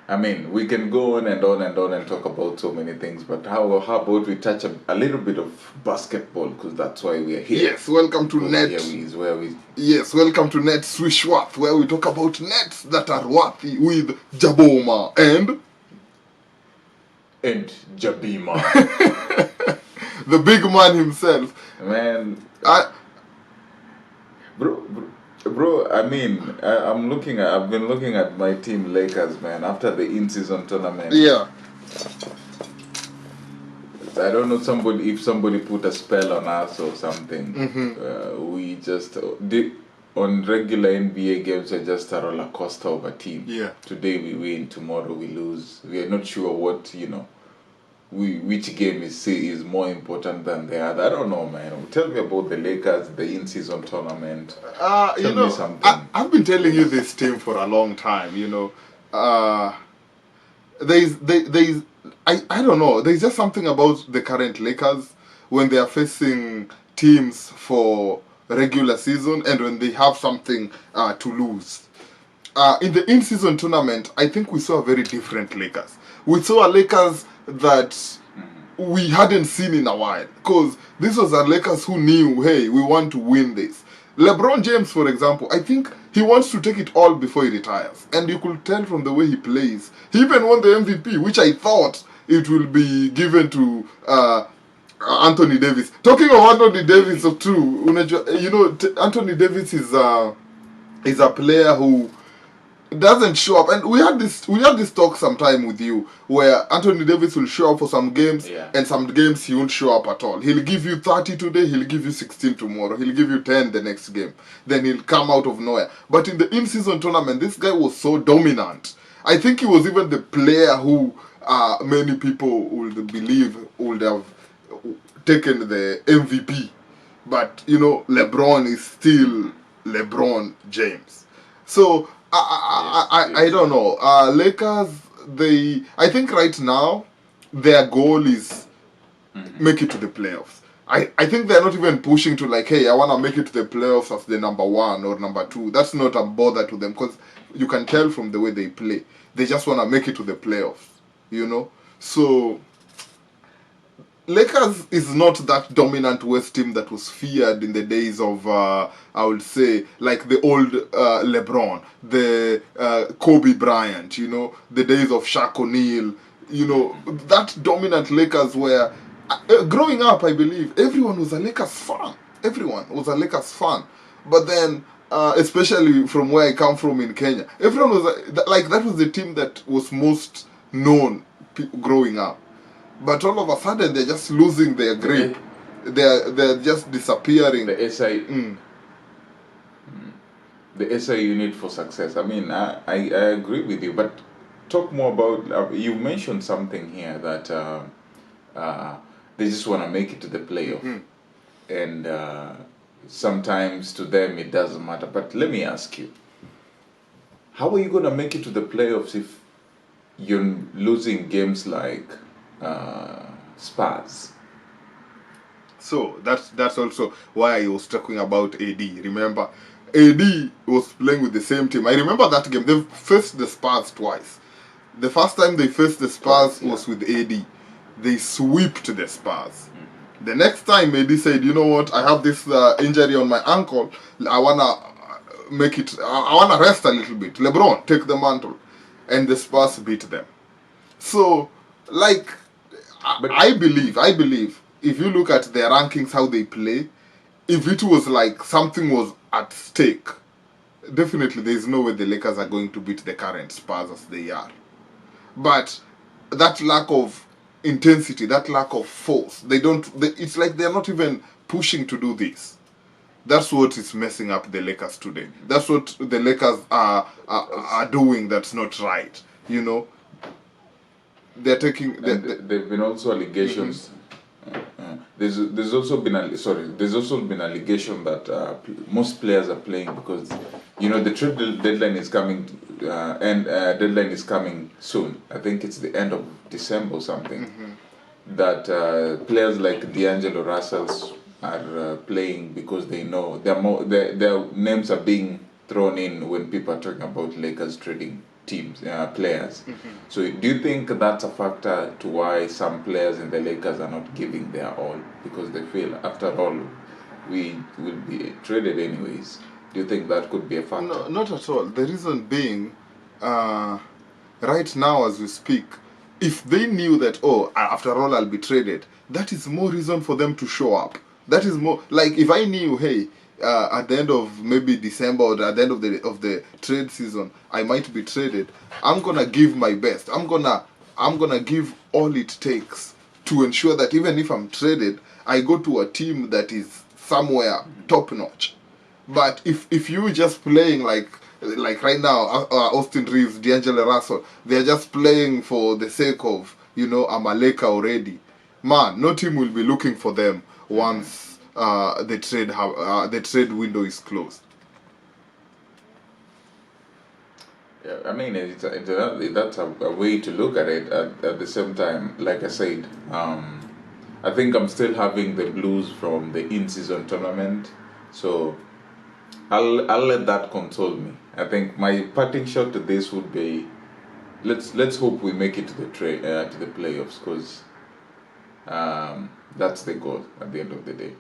I mean, we can go on and on and on and talk about so many things, but how about we touch a little bit of basketball, because that's why we are here. Yes, welcome to Because Net. here is where we. Yes, welcome to Net Swishworth, where we talk about nets that are worthy with Jaboma and Jabima. the big man himself. Man. I, Bro, I mean, I've been looking at my team Lakers, man, after the in-season tournament. yeah. I don't know if somebody put a spell on us or something. We just did on regular NBA games are just a roller coaster of a team. Yeah. Today we win, tomorrow we lose. We are not sure what which game is more important than the other. I don't know, man. Tell me about the Lakers, the in-season tournament. Tell me something. I've been telling you this team for a long time. I don't know. There's just something about the current Lakers when they are facing teams for regular season and when they have something to lose. In the in-season tournament, I think we saw a very different Lakers. We saw a Lakers that we hadn't seen in a while. Because this was a Lakers who knew, hey, we want to win this. LeBron James, for example, I think he wants to take it all before he retires. And you could tell from the way he plays. He even won the MVP, which I thought it will be given to Anthony Davis. Talking of Anthony Davis, too, Anthony Davis is a player who doesn't show up, and we had this talk sometime with you where Anthony Davis will show up for some games, and some games he won't show up at all. He'll give you 30 today, he'll give you 16 tomorrow, he'll give you 10 the next game, then he'll come out of nowhere. But in the in-season tournament, this guy was so dominant. I think he was even the player who many people would believe would have taken the MVP. But LeBron is still LeBron James. So I don't know. Lakers, I think right now their goal is make it to the playoffs. I think they're not even pushing to like, hey, I want to make it to the playoffs as the number 1 or number 2. That's not a bother to them because you can tell from the way they play. They just want to make it to the playoffs, So Lakers is not that dominant West team that was feared in the days of, I would say, like the old LeBron, the Kobe Bryant, the days of Shaq O'Neal, that dominant Lakers where, growing up, I believe, everyone was a Lakers fan. Everyone was a Lakers fan. But then, especially from where I come from in Kenya, everyone was, that was the team that was most known growing up. But all of a sudden, they're just losing their grip. They're just disappearing. The SI unit for success. I mean, I agree with you, but talk more about. You mentioned something here that they just want to make it to the playoff, and sometimes to them it doesn't matter. But let me ask you, how are you gonna make it to the playoffs if you're losing games like Spurs? So that's also why I was talking about AD. Remember, AD was playing with the same team. I remember that game. They faced the Spurs twice. The first time they faced the Spurs was with AD. They swept the Spurs. The next time AD said, you know what, I have this injury on my ankle. I wanna make it. I wanna rest a little bit. LeBron, take the mantle, and the Spurs beat them. So, but I believe, if you look at their rankings, how they play, if it was like something was at stake, definitely there is no way the Lakers are going to beat the current Spurs as they are. But that lack of intensity, that lack of force, it's like they're not even pushing to do this. That's what is messing up the Lakers today. That's what the Lakers are doing that's not right, They're taking. There've been also allegations. There's also been allegation that most players are playing because the trade deadline is coming and deadline is coming soon. I think it's the end of December or something. That players like D'Angelo Russell are playing because they know their names are being thrown in when people are talking about Lakers trading teams, players. So do you think that's a factor to why some players in the Lakers are not giving their all because they feel, after all, we will be traded anyways? Do you think that could be a factor? No, not at all. The reason being, uh, right now as we speak, if they knew that, oh, after all I'll be traded, that is more reason for them to show up. That is more like if I knew, hey, at the end of maybe December or at the end of the trade season, I might be traded. I'm gonna give my best. I'm gonna give all it takes to ensure that even if I'm traded, I go to a team that is somewhere top notch. But if you just playing like right now, Austin Reeves, D'Angelo Russell, they're just playing for the sake of Amaleka already. Man, no team will be looking for them once the trade window is closed. Yeah, I mean, that's a way to look at it. At the same time, like I said, I think I'm still having the blues from the in-season tournament, so I'll let that console me. I think my parting shot to this would be, let's hope we make it to to the playoffs, because that's the goal at the end of the day.